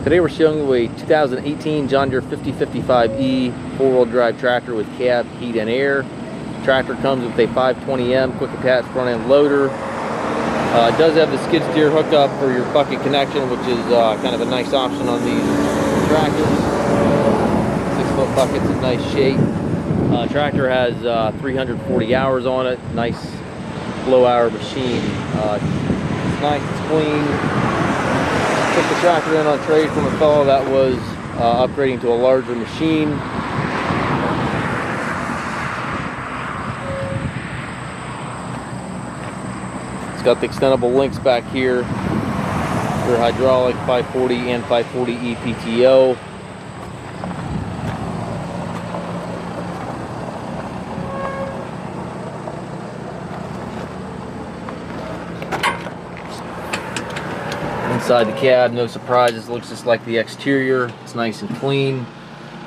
Today we're showing you a 2018 John Deere 5055E four-wheel drive tractor with cab, heat, and air. Tractor comes with a 520M quick attach front end loader. It does have the skid steer hookup for your bucket connection, which is kind of a nice option on these tractors. 6-foot bucket's in nice shape. Tractor has 340 hours on it. Nice low hour machine. It's nice, it's clean. Took the tractor in on trade from a fellow that was upgrading to a larger machine. It's got the extendable links back here for hydraulic 540 and 540E PTO. Inside the cab, no surprises, looks just like the exterior. It's nice and clean.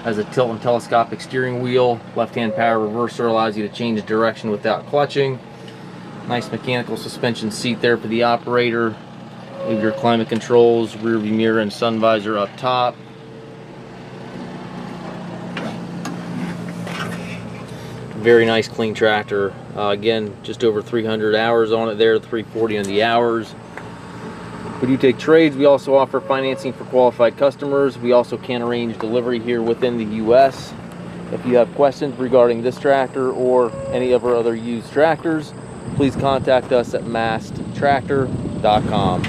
Has a tilt and telescopic steering wheel. Left-hand power reverser allows you to change direction without clutching. Nice mechanical suspension seat there for the operator. Leave your climate controls, rear view mirror, and sun visor up top. Very nice, clean tractor. Again, just over 300 hours on it there, 340 on the hours. We do take trades. We also offer financing for qualified customers. We also can arrange delivery here within the U.S. If you have questions regarding this tractor or any of our other used tractors, please contact us at masttractor.com.